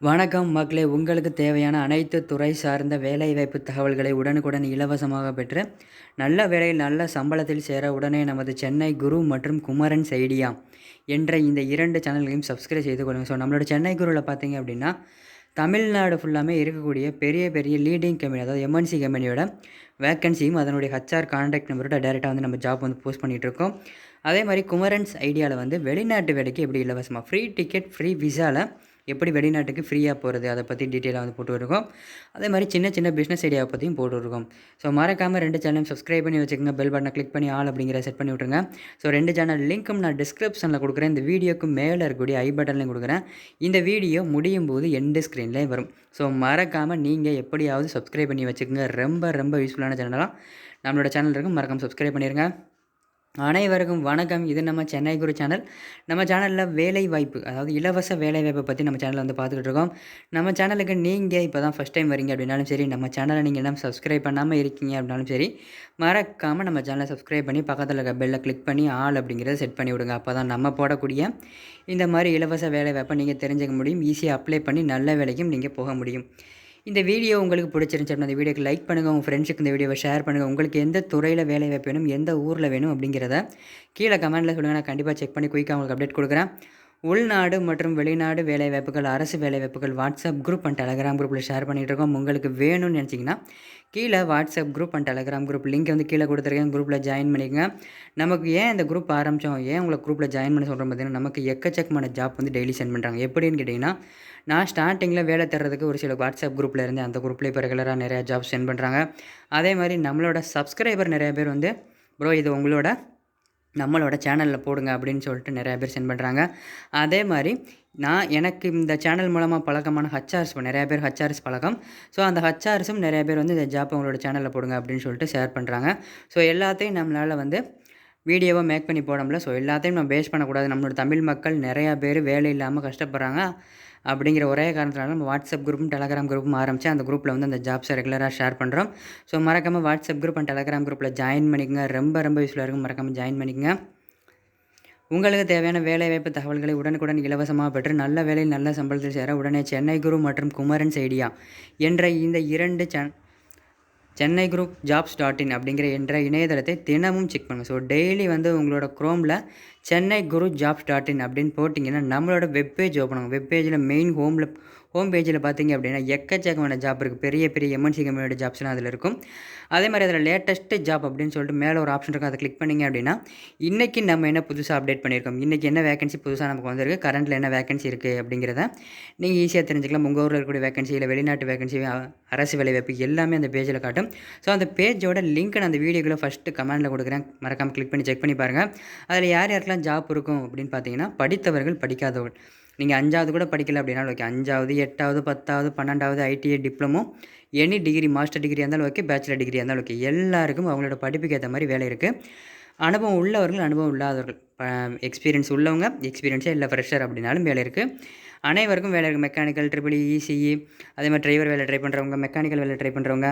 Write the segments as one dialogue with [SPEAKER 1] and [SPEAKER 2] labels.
[SPEAKER 1] வணக்கம் மக்களே, உங்களுக்கு தேவையான அனைத்து துறை சார்ந்த வேலைவாய்ப்பு தகவல்களை உடனுக்குடன் இலவசமாக பெற்று நல்ல வேலையில் நல்ல சம்பளத்தில் சேர உடனே நமது சென்னை குரு மற்றும் குமரன்ஸ் ஐடியா என்ற இந்த 2 சேனல்களையும் சப்ஸ்கிரைப் செய்து கொள்ளுங்கள். ஸோ நம்மளோட சென்னை குருவில் பார்த்தீங்க அப்படின்னா தமிழ்நாடு ஃபுல்லாமே இருக்கக்கூடிய பெரிய பெரிய லீடிங் கம்பெனி, அதாவது எம்என்சி கம்பெனியோட வேக்கன்சியும் அதனுடைய ஹச்ஆர் கான்டாக்ட் நம்பரோட டேரெக்டாக வந்து நம்ம ஜாப் வந்து போஸ்ட் பண்ணிகிட்ருக்கோம். அதே மாதிரி குமரன்ஸ் ஐடியாவில் வந்து வெளிநாட்டு வேலைக்கு எப்படி இலவசமாக ஃப்ரீ டிக்கெட் ஃப்ரீ விசாவில் எப்படி வெளிநாட்டுக்கு ஃப்ரீயாக போகிறது அதை பற்றி டீட்டெயிலாக வந்து போட்டுருக்கோம். அதே மாதிரி சின்ன சின்ன பிஸ்னஸ் ஐடியாவை பற்றியும் போட்டுருக்கோம். ஸோ மறக்காமல் 2 சேனலும் சப்ஸ்கிரைப் பண்ணி வச்சுக்கோங்க. பெல் பட்டனை கிளிக் பண்ணி ஆல் அப்படிங்கிற செட் பண்ணி விட்ருங்க. ஸோ 2 சேனல் லிங்க்கும் நான் டிஸ்கிரிப்ஷனில் கொடுக்குறேன். இந்த வீடியோக்கு மேலே இருக்கக்கூடிய ஐ பட்டன்லையும் கொடுக்குறேன். இந்த வீடியோ முடியும் போது எண்டு ஸ்க்ரீன்லேயே வரும். ஸோ மறக்காமல் நீங்கள் எப்படியாவது சப்ஸ்கிரைப் பண்ணி வச்சுக்கோங்க. ரொம்ப ரொம்ப யூஸ்ஃபுல்லான சேனலாக நம்மளோட சேனல் இருக்கும். மறக்காமல் சப்ஸ்கிரைப் பண்ணிடுங்க. அனைவருக்கும் வணக்கம். இது நம்ம சென்னை குரு சேனல். நம்ம சேனலில் வேலை வாய்ப்பு, அதாவது இலவச வேலை வாய்ப்பை பற்றி நம்ம சேனலில் வந்து பார்த்துக்கிட்டு இருக்கோம். நம்ம சேனலுக்கு நீங்கள் இப்போ தான் ஃபஸ்ட் டைம் வரீங்க அப்படின்னாலும் சரி, நம்ம சேனலை நீங்கள் என்ன சப்ஸ்கிரைப் பண்ணாமல் இருக்கீங்க அப்படின்னாலும் சரி, மறக்காமல் நம்ம சேனலை சப்ஸ்கிரைப் பண்ணி பக்கத்தில் இருக்க பெல்லை கிளிக் பண்ணி ஆல் அப்படிங்கிறத செட் பண்ணி விடுங்க. அப்போ தான் நம்ம போடக்கூடிய இந்த மாதிரி இலவச வேலை வாய்ப்பை நீங்கள் தெரிஞ்சுக்க முடியும். ஈஸியாக அப்ளை பண்ணி நல்ல வேலைக்கும் நீங்கள் போக முடியும். இந்த வீடியோ உங்களுக்கு பிடிச்சிருந்துச்சு அப்படின்னா இந்த வீடியோக்கு லைக் பண்ணுங்கள். உங்கள் ஃப்ரெண்ட்ஸுக்கு இந்த வீடியோவை ஷேர் பண்ணுங்கள். உங்களுக்கு எந்த துறையில் வேலை வாய்ப்பு வேணும், எந்த ஊரில் வேணும் அப்படிங்கிறத கீழே கமெண்ட்டில் சொல்லுங்கள். நான் கண்டிப்பாக செக் பண்ணி குயிக்காக உங்களுக்கு அப்டேட் கொடுக்குறேன். உள்நாடு மற்றும் வெளிநாடு வேலைவாய்ப்புகள், அரசு வேலைவாய்ப்புகள் வாட்ஸ்அப் குரூப் அண்ட் டெலகிராம் குரூப்பில் ஷேர் பண்ணிகிட்டு இருக்கோம். உங்களுக்கு வேணும்னு நினச்சிங்கன்னா கீழே WhatsApp group and Telegram group link வந்து கீழே கொடுத்துருக்கேன். குரூப்பில் ஜாயின் பண்ணிக்கங்க. நமக்கு ஏன் இந்த குரூப் ஆரம்பித்தோம், ஏன் உங்களை குரூப்பில் ஜாயின் பண்ண சொல்கிறோம் பார்த்தீங்கன்னா, நமக்கு எக்கச்சக்கமான ஜாப் வந்து டெய்லி சென்ட் பண்ணுறாங்க. எப்படின்னு கேட்டிங்கன்னா, நான் ஸ்டார்டிங்கில் வேலை தர்றதுக்கு ஒரு சில வாட்ஸ்அப் குரூப்பில் இருந்து அந்த குரூப்பில் இப்போ ரெகுலராக நிறையா ஜாப் சென்ட் பண்ணுறாங்க. அதே மாதிரி நம்மளோட சப்ஸ்கிரைபர் நிறையா பேர் வந்து ப்ரோ இது நம்மளோட சேனலில் போடுங்க அப்படின்னு சொல்லிட்டு நிறையா பேர் சென்ட் பண்ணுறாங்க. அதே மாதிரி எனக்கு இந்த சேனல் மூலமாக பழக்கமான ஹச்ஆர்ஸ் நிறையா பேர் ஹச்ஆர்ஸ் பழக்கம். ஸோ அந்த ஹச்ஆர்ஸும் நிறையா பேர் வந்து இந்த ஜாப்பை உங்களோட சேனலில் போடுங்க அப்படின்னு சொல்லிட்டு ஷேர் பண்ணுறாங்க. ஸோ எல்லாத்தையும் நம்மளால் வந்து வீடியோவை மேக் பண்ணி போட முடியல. ஸோ எல்லாத்தையும் நம்ம பேஸ் பண்ணக்கூடாது. நம்மளோட தமிழ் மக்கள் நிறையா பேர் வேலை இல்லாமல் கஷ்டப்படுறாங்க. அப்படிங்கிற ஒரே காரணத்தினால நம்ம வாட்ஸ்அப் குரூப்பும் டெலகிராம் குரூப்பும் ஆரம்பித்து அந்த குரூப்பில் வந்து அந்த ஜாப்ஸை ரெகுலராக ஷேர் பண்ணுறோம். ஸோ மறக்காமல் வாட்ஸ்அப் குரூப் அண்ட் டெலகிராம் குரூப்பில் ஜாயின் பண்ணிக்கங்க. ரொம்ப ரொம்ப யூஸ்ஃபுல்லாக இருக்கும். மறக்காமல் ஜாயின் பண்ணிக்கங்க. உங்களுக்கு தேவையான வேலைவாய்ப்பு தகவல்களை உடனுக்குடன் இலவசமாக பெற்று நல்ல வேலையில் நல்ல சம்பளத்தில் சேர உடனே சென்னை குரு மற்றும் குமரன்ஸ் ஐடியா என்ற இந்த 2 சென்னை குரூப் jobs.in அப்படிங்கிற என்ற இணையதளத்தை தினமும் செக் பண்ணுங்கள். ஸோ டெய்லி வந்து உங்களோட குரோமில் சென்னை குரு jobs.in அப்படின்னு போட்டிங்கன்னா நம்மளோட வெப்பேஜ் ஓப்பன் ஆகும். வெப்பேஜில் மெயின் ஹோம் பேஜில் பார்த்தீங்க அப்படின்னா எக்கச்சக்கமான ஜாப் இருக்குது. பெரிய பெரிய எம்என்சி கம்பெனியோட ஜாப்ஸ்லாம் அதில் இருக்கும். அதே மாதிரி அதில் லேட்டஸ்ட்டு ஜாப் அப்படின்னு சொல்லிட்டு மேலே ஒரு ஆப்ஷன் இருக்கும். அதை கிளிக் பண்ணிங்க அப்படின்னா இன்றைக்கி நம்ம என்ன புதுசாக அப்டேட் பண்ணியிருக்கோம், இன்றைக்கி என்ன வேகன்சி புதுசாக நமக்கு வந்திருக்கு, கரண்ட்டில் என்ன வேகன்சி இருக்குது அப்படிங்கிறத நீங்கள் ஈஸியாக தெரிஞ்சுக்கலாம். உங்கள் ஊரில் இருக்கக்கூடிய வேகன்சி, இல்லை வெளிநாட்டு வேகன்சி, அரசு வேலைவாய்ப்பு எல்லாமே அந்த பேஜில் காட்டும். ஸோ அந்த பேஜோட லிங்க் நான் அந்த வீடியோக்குள்ளே ஃபஸ்ட்டு கமெண்டில் கொடுக்குறேன். மறக்காமல் கிளிக் பண்ணி செக் பண்ணி பாருங்கள். அதில் யார் யாருக்கெல்லாம் ஜாப் இருக்கும் அப்படின்னு பார்த்தீங்கன்னா, படித்தவர்கள், படிக்காதவர்கள். நீங்கள் 5வது கூட படிக்கல அப்படின்னாலும் ஓகே, 5வது 8வது 10வது 12வது ITI diploma any degree, master degree இருந்தாலும் ஓகே, பேச்சுலர் டிகிரி இருந்தாலும் ஓகே, எல்லாருக்கும் அவங்களோட படிப்புக்கு ஏற்ற மாதிரி வேலை இருக்குது. அனுபவம் உள்ளவர்கள், அனுபவம் இல்லாதவர்கள், எக்ஸ்பீரியன்ஸ் உள்ளவங்க, எக்ஸ்பீரியன்ஸே இல்லை ஃப்ரெஷர் அப்படின்னாலும் வேலை இருக்குது. அனைவருக்கும் வேலை இருக்குது. மெக்கானிக்கல், ட்ரிபிள் இசிஇ, அதே மாதிரி டிரைவர் வேலை ட்ரை பண்ணுறவங்க, மெக்கானிக்கல் வேலை ட்ரை பண்ணுறவங்க,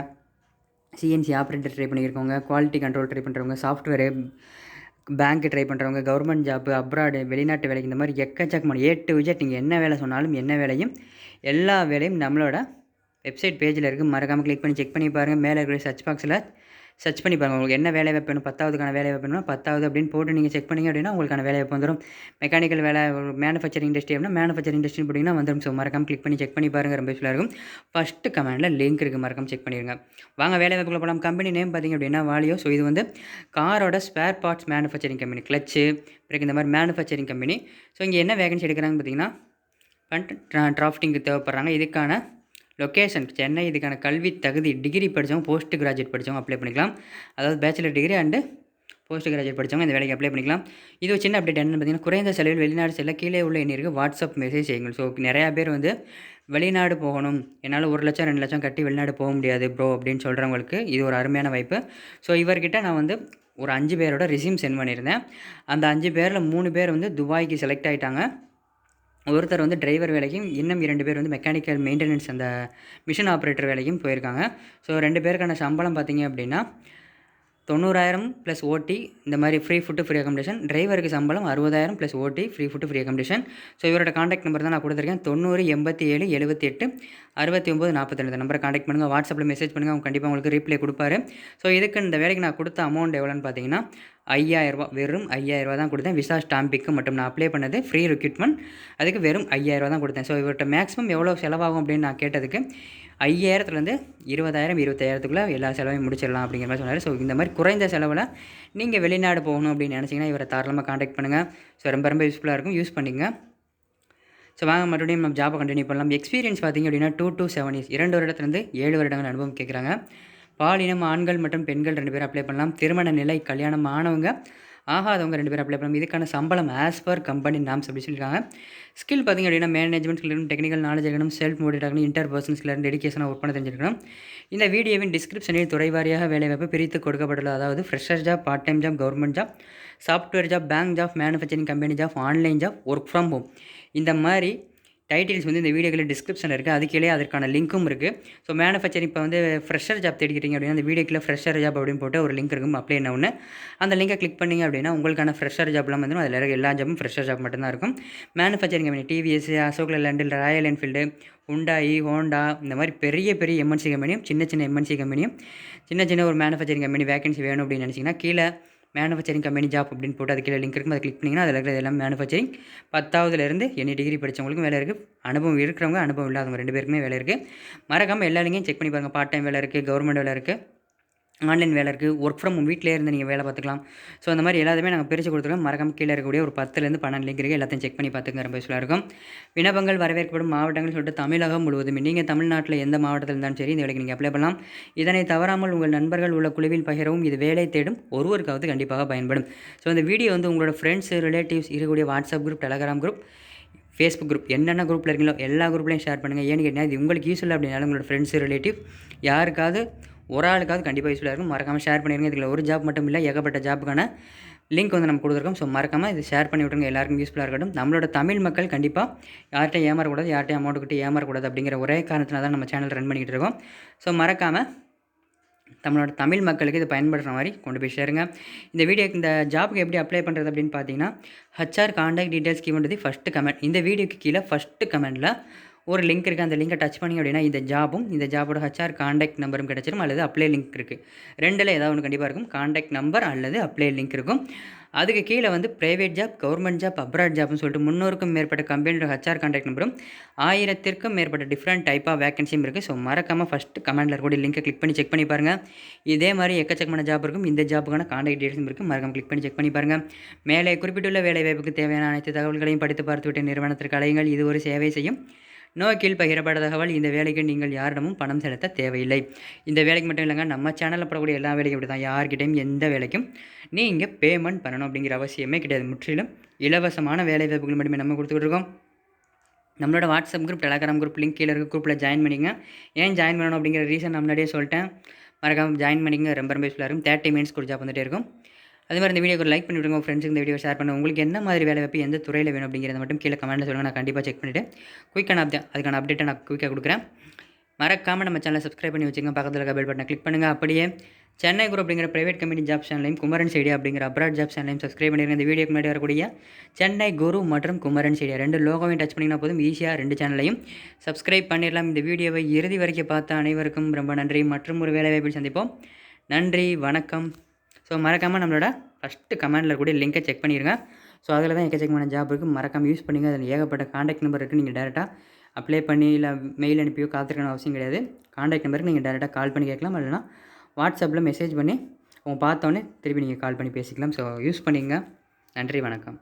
[SPEAKER 1] சிஎன்சி ஆப்ரேட்டர் ட்ரை பண்ணியிருக்கவங்க, குவாலிட்டி கண்ட்ரோல் ட்ரை பண்ணுறவங்க, சாஃப்ட்வேரு, பேங்க்கு ட்ரை பண்ணுறவங்க, கவர்மெண்ட் ஜாப்பு, அப்ராடு, வெளிநாட்டு வேலைக்கு, இந்த மாதிரி எக்கச்சக்கமான A to Z நீங்கள் என்ன வேலை சொன்னாலும் என்ன வேலையும் எல்லா வேலையும் நம்மளோட வெப்சைட் பேஜில் இருக்குது. மறக்காமல் கிளிக் பண்ணி செக் பண்ணி பாருங்கள். மேலே இருக்கிற சர்ச் பாக்ஸில் சர்ச் பண்ணி பாருங்கள். உங்களுக்கு என்ன வேலை வாய்ப்பு வேணும், 10வதுக்கான வேலை வாய்ப்பு வேணும்னா 10வது அப்படின்னு போட்டு நீங்கள் செக் பண்ணிங்க அப்படின்னா உங்களுக்கான வேலை வாய்ப்பு வந்துடும். மெக்கானிக்கல் வேலை, மேனுஃபேக்சரிங் இண்டஸ்ட்ரி அப்படின்னா மேனுஃபேக்சரிங் இண்டஸ்ட்ரி போட்டிங்கன்னா வந்துடும். ஸோ மறக்காமல் கிளிக் பண்ணி செக் பண்ணி பாருங்கள். ரொம்ப யூஸ்ஃபுல்லாக இருக்கும். ஃபஸ்ட்டு கமெண்டில் லிங்க் இருக்குது, மறக்காமல் செக் பண்ணிடுங்க. வாங்க வேலை வாய்ப்புக்குள்ள போகலாம். கம்பெனி நேம் பார்த்திங்க அப்படின்னா VALEO. ஸோ இது வந்து காரோட spare parts manufacturing company, clutch பிறகு இந்த மாதிரி மேனுஃபேக்சரிங் கம்பெனி. ஸோ இங்கே என்ன வேகன்சி எடுக்கிறாங்க பார்த்தீங்கன்னா, டிராஃப்டிங்க்கு தேவைப்படுறாங்க. இதுக்கான லொக்கேஷன் சென்னை. இதுக்கான கல்வி தகுதி டிகிரி படித்தவங்க, போஸ்ட் கிராஜுவேட் படித்தவங்க அப்ளை பண்ணிக்கலாம். அதாவது bachelor degree and post graduate படித்தவங்க இந்த வேலைக்கு அப்ளை பண்ணிக்கலாம். இது ஒரு சின்ன அப்டேட் என்னென்னு பார்த்தீங்கன்னா, குறைந்த செலவில் வெளிநாடு செல்ல கீழே உள்ள எண்ணிற்கு வாட்ஸ்அப் மெசேஜ் செய்யுங்கள். ஸோ நிறையா பேர் வந்து வெளிநாடு போகணும், என்னால் 1 லட்சம் 2 லட்சம் கட்டி வெளிநாடு போக முடியாது ப்ரோ அப்படின்னு சொல்கிறவங்களுக்கு இது ஒரு அருமையான வாய்ப்பு. ஸோ இவர்கிட்ட நான் வந்து ஒரு 5 பேரோட ரெஸ்யூம் சென்ட் பண்ணியிருந்தேன். அந்த 5 பேரில் 3 பேர் வந்து துபாய்க்கு செலக்ட் ஆகிட்டாங்க. ஒருத்தர் வந்து டிரைவர் வேலைக்கும், இன்னும் 2 பேர் வந்து மெக்கானிக்கல் மெயின்டெனன்ஸ் அந்த மிஷின் ஆப்ரேட்டர் வேலைக்கும் போயிருக்காங்க. ஸோ 2 பேருக்கான சம்பளம் பார்த்திங்க அப்படின்னா 90,000 ப்ளஸ் ஓடி இந்த மாதிரி ஃப்ரீ ஃபுட்டு ஃப்ரீ அக்கமடேஷன். டிரைவருக்கு சம்பளம் 60,000 ப்ளஸ் ஓடி free food free accommodation. So இவரோட காண்டாக்ட் நம்பர் தான் நான் கொடுத்துருக்கேன். 90 87 78 69 42. இந்த நம்பரை காண்டாக்ட் பண்ணுங்கள். வாட்ஸ்அப்பில் மெசேஜ் பண்ணுங்கள். அவங்க கண்டிப்பாக உங்களுக்கு ரீப்ளை கொடுப்பாரு. ஸோ இதுக்கு இந்த வேலைக்கு நான் கொடுத்த அமௌண்ட் எவ்வளோன்னு பார்த்தீங்கன்னா 5,000 வெறும் 5,000 தான் கொடுத்தேன். விசா ஸ்டாம்பிக்கு மட்டும் நான் அப்ளை பண்ணது ஃப்ரீ ரெக்ரூட்மெண்ட். அதுக்கு வெறும் 5,000 தான் கொடுத்தேன். ஸோ இவர்கிட்ட மேக்ஸிமம் எவ்வளோ செலவாகும் அப்படின்னு நான் கேட்டதுக்கு 5,000லேருந்து 20,000 25,000க்குள்ளே எல்லா செலவையும் முடிச்சிடலாம் அப்படிங்கிற மாதிரி சொன்னார். ஸோ இந்த மாதிரி குறைந்த செலவில் நீங்கள் வெளிநாடு போகணும் அப்படின்னு நினச்சிங்கன்னா இவரை தாராளமாக காண்டாக்ட் பண்ணுங்கள். ஸோ ரொம்ப யூஸ்ஃபுல்லாக இருக்கும், யூஸ் பண்ணிங்க. ஸோ வாங்க மறுபடியும் நம்ம ஜாபை கண்டினியூ பண்ணலாம். எக்ஸ்பீரியன்ஸ் பார்த்திங்க அப்படின்னா 2 to 7 years 2 வருடத்துலேருந்து 7 வருடங்கள் அனுபவம் கேட்குறாங்க. பாலினம் ஆண்கள் மற்றும் பெண்கள் 2 பேரும் அப்ளை பண்ணலாம். திருமண நிலை கல்யாணம் ஆனவங்க ஆகாதவங்க 2 பேரும் அப்ளை பண்ணலாம். இதுக்கான சம்பளம் ஆஸ் பர் கம்பெனி நாம்ஸ் அப்படி சொல்லியிருக்காங்க. ஸ்கில் பார்த்திங்க அப்படின்னா மேனேஜ்மெண்ட் ஸ்கில் இருக்கணும், டெக்னிக்கல் நாலேஜ் இருக்கணும், செல்ஃப் மோட்டிவேட் ஆகணும், இன்டர் பர்சனல் ஸ்கில் இருக்கணும், டெடிகேஷனாக ஒர்க் பண்ண தெரிஞ்சிருக்கணும். இந்த வீடியோவின் டிஸ்கிரிப்ஷனில் துறைவாரியாக வேலைவாய்ப்பு பிரித்து கொடுக்கப்பட்டுள்ளது. அதாவது fresher job, part time job, government job, software job, bank job, manufacturing company job, online job, work from home. இந்த மாதிரி டைட்டில்ஸ் வந்து இந்த வீடியோக்களில் டிஸ்கிரிப்ஷனில் இருக்குது. அதுக்கே அதற்கான லிங்க்கும் இருக்குது. ஸோ மேனுஃபேக்சரிங் இப்போ வந்து ஃப்ரெஷர் ஜாப் தேடிக்கிறீங்க அப்படின்னா அந்த வீடியோக்கில் ஃப்ரெஷர் ஜாப் அப்படின்னு போட்டு ஒரு லிங்க் இருக்கும். அப்ளை என்ன ஒன்று அந்த லிங்கை கிளிக் பண்ணிங்க அப்படின்னா உங்களுக்கான ஃப்ரெஷர் ஜாப்லாம் வந்துடும். அதில் இருக்க எல்லா ஜாப்பும் ஃப்ரெஷர் ஜாப் மட்டும்தான் இருக்கும். Manufacturing company TVS, Ashok Leyland, Royal Enfield, Hyundai, Honda இந்த மாதிரி பெரிய எம்என்சி கம்பெனியும் சின்ன எம்என்சி கம்பெனியும் சின்ன ஒரு மேனுஃபேக்சரிங் கம்பெனி வேகன்சி வேணும் அப்படின்னு நினச்சிங்கன்னா கீழே மேனுஃபேக்சரிங் கம்பெனி ஜாப் அப்படின்னு போட்டு அது கீழே லிங்க் இருக்கும். அதை கிளிக் பண்ணிங்கன்னா அதில் இருக்கிறது எல்லாம் மேனுஃபேக்சரிங் 10ஆவதுலேருந்து எனி டிகிரி படித்தவங்களுக்கும் வேலை இருக்குது. அனுபவம் இருக்கிறவங்க அனுபவம் இல்லாதவங்க 2 பேருக்குமே வேலை இருக்குது. மறக்காமல் எல்லா லிங்கையும் செக் பண்ணி பாருங்கள். பார்ட் டைம் வேலை இருக்குது, கவர்மெண்ட் வேலை இருக்குது, ஆன்லைன் வேலை இருக்குது, ஒர்க் ஃப்ரம் வீட்டிலே இருந்து நீங்கள் வேலை பார்த்துக்கலாம். ஸோ அந்த மாதிரி எல்லாத்தையுமே நாங்கள் பிரித்து கொடுத்துருக்கோம். மறக்காமல் கீழே இருக்கக்கூடிய ஒரு 10லேருந்து 12 லிங்க் இருக்குது. எல்லாத்தையும் செக் பண்ணி பார்த்துங்க. ரொம்ப யூஸ்ஃபுல்லாக இருக்கும். விண்ணப்பங்கள் வரவேற்கப்படும் மாவட்டங்கள் சொல்லிட்டு தமிழகம் முழுவதும் நீங்கள் தமிழ்நாட்டில் எந்த மாவட்டத்தில் இருந்தாலும் சரி இந்த வேலைக்கு நீங்கள் அப்ளை பண்ணலாம். இதனை தவறாமல் உங்கள் நண்பர்கள் உள்ள குழுவில் பகிரவும். இது வேலை தேடும் ஒருவருக்காவது கண்டிப்பாக பயன்படும். ஸோ இந்த வீடியோ வந்து உங்களோட ஃப்ரெண்ட்ஸ், ரிலேட்டிவ்ஸ் இருக்கக்கூடிய WhatsApp group, Telegram group, Facebook group என்னென்ன குரூப்பில் இருக்கீங்களோ எல்லா குரூப்லையும் ஷேர் பண்ணுங்கள். ஏன்னு கேட்டால் இது உங்களுக்கு யூஸ்ஃபுல்லாக அப்படின்னாலும் உங்களோட ஃப்ரெண்ட்ஸ், ரிலேட்டிவ் யாருக்காவது ஒரு ஆளுக்காவது கண்டிப்பாக யூஸ்ஃபுல்லாக இருக்கும். மறக்காமல் ஷேர் பண்ணிடுங்க. இதில் ஒரு ஜாப் மட்டும் இல்லை, ஏகப்பட்ட ஜாப்புக்கான லிங்க் வந்து நம்ம கொடுத்துருக்கோம். ஸோ மறக்காமல் இது ஷேர் பண்ணி விட்ருங்க. எல்லாருக்கும் யூஸ்ஃபுல்லாக இருக்கட்டும். நம்மளோட தமிழ் மக்கள் கண்டிப்பாக யார்கிட்டையும் ஏமாறக்கூடாது, யார்கிட்டையும் அமௌண்ட் கிட்ட ஏமாறக்கூடாது அப்படிங்கிற ஒரே காரணத்தினால தான் நம்ம சேனல் ரன் பண்ணிக்கிட்டு இருக்கோம். ஸோ மறக்காமல் நம்மளோட தமிழ் மக்களுக்கு இது பயன்படுற மாதிரி கொண்டு போய் சேருங்க. இந்த வீடியோக்கு இந்த ஜாப்புக்கு எப்படி அப்ளை பண்ணுறது அப்படின்னு பார்த்தீங்கன்னா HR contact details given to the first comment. இந்த வீடியோக்கு கீழே ஃபஸ்ட்டு கமெண்ட்டில் ஒரு லிங்க் இருக்குது. அந்த லிங்கை டச் பண்ணி அப்படின்னா இந்த ஜாபும் இந்த ஜாபோட ஹச்ஆர் காண்டாக்ட் நம்பரும் கிடச்சிடும், அல்லது அப்ளை லிங்க் இருக்குது. ரெண்டில் ஏதாவது ஒன்று கண்டிப்பாக இருக்கும். காண்டாக்ட் நம்பர் அல்லது அப்ளை லிங்க் இருக்கும். அதுக்கு கீழே வந்து private job, government job, abroad ஜாப்னு சொல்லிட்டு 300க்கும் மேற்பட்ட கம்பெனியோட ஹச்ஆர் காண்டாக்ட் நம்பரும் 1000க்கும் மேற்பட்ட டிஃப்ரெண்ட் டைப் ஆஃப் வேகன்சியும் இருக்குது. ஸோ மறக்காமல் ஃபஸ்ட்டு கமெண்ட்டில் இருக்கக்கூடிய லிங்கை கிளிக் பண்ணி செக் பண்ணி பாருங்கள். இதே மாதிரி எக்கச்சக்கமான ஜாப் இருக்கும். இந்த ஜாப்புக்கான காண்டாக்ட் டீட்டெயில்ஸும் இருக்குது. மறக்காமல் கிளிக் பண்ணி செக் பண்ணி பாருங்கள். மேலே குறிப்பிட்டுள்ள வேலைவாய்ப்புக்கு தேவையான அனைத்து தகவல்களையும் படித்து பார்த்துவிட்டு நிறுவனத்திற்கு அழையுங்கள். இது ஒரு சேவை செய்யும் நோக்கில் பகிரப்பட்ட தகவல். இந்த வேலைக்கு நீங்கள் யாரிடமும் பணம் செலுத்த தேவையில்லை. இந்த வேலைக்கு மட்டும் இல்லைங்க, நம்ம சேனலில் போடக்கூடிய எல்லா வேலைக்கும் இப்படி தான். யார்கிட்டையும் எந்த வேலைக்கும் நீங்கள் பேமெண்ட் பண்ணணும் அப்படிங்கிற அவசியமே கிடையாது. முற்றிலும் இலவசமான வேலை வாய்ப்புகள் மட்டுமே நம்ம கொடுத்துக்கிட்டு இருக்கோம். நம்மளோட WhatsApp group, Telegram group link கீழே இருக்க குரூப்பில் ஜாயின் பண்ணிங்க. ஏன் ஜாயின் பண்ணணும் அப்படிங்கிற ரீசன் நான் முன்னாடியே சொல்லிட்டேன். மறக்காமல் ஜாயின் பண்ணிங்க. ரொம்ப யூஸ்ஃபுல்லாக இருக்கும். 30 மினிட்ஸ் ஒரு ஜாப் வந்துகிட்டே இருக்கும். அதே மாதிரி இந்த வீடியோக்கு லைக் பண்ணிவிடுங்க. உங்கள் ஃப்ரெண்ட்ஸுக்கு இந்த வீடியோ ஷேர் பண்ணுங்கள். உங்களுக்கு என்ன மாதிரி வேலை வாய்ப்பு எந்த துறையில் வேணும் அப்படிங்கிறத மட்டும் கீழே கமெண்ட்டில் சொல்லுங்கள். நான் கண்டிப்பாக செக் பண்ணிவிட்டு அதுக்கான அப்டேட்டை நான் குயிக்காக கொடுக்குறேன். மறக்காமல் நம்ம சேனலை சப்ஸ்கிரைப் பண்ணி வச்சுங்க. பக்கத்தில் இருக்க பெல் பட்டனை கிளிக் பண்ணுங்கள். அப்படியே சென்னை குரூப் அப்படிங்கிற பிரைவேட் கம்பெனி ஜாப் சேனலையும், குமரன் சைடியா அப்படிங்கிற அப்ராட் ஜாப் சேனலையும் சப்ஸ்கிரைப் பண்ணிடுங்க. இந்த வீடியோக்கு முன்னாடி வரக்கூடிய சென்னை குரு மற்றும் குமரன் சைடியா 2 லோகோவையும் டச் பண்ணிங்கன்னா போதும், ஈஸியாக 2 சேனலையும் சப்ஸ்கிரைப் பண்ணிடலாம். இந்த வீடியோவை இறுதி வரைக்கும் பார்த்த அனைவருக்கும் ரொம்ப நன்றி. மற்றும் ஒரு வேலை வாய்ப்பில் சந்திப்போம். நன்றி, வணக்கம். ஸோ மறக்காமல் நம்மளோட ஃபஸ்ட்டு கமெண்டில் கூட லிங்கை செக் பண்ணிடுங்க. ஸோ அதில் தான் எக்கச்சக்கமான ஜாப் இருக்குது. மறக்காமல் யூஸ் பண்ணிங்க. அதில் ஏகப்பட்ட காண்டாக்ட் நம்பர் இருக்குது. நீங்கள் டேரெக்டாக அப்ளை பண்ணி இல்லை மெயில் அனுப்பியோ காத்திருக்கணும் அவசியம் கிடையாது. காண்டாக்ட் நம்பருக்கு நீங்கள் டேரெக்டாக கால் பண்ணி கேட்கலாம். இல்லைனா வாட்ஸ்அப்பில் மெசேஜ் பண்ணி அவங்க பார்த்தோன்னே திருப்பி நீங்கள் கால் பண்ணி பேசிக்கலாம். ஸோ யூஸ் பண்ணிங்க. நன்றி, வணக்கம்.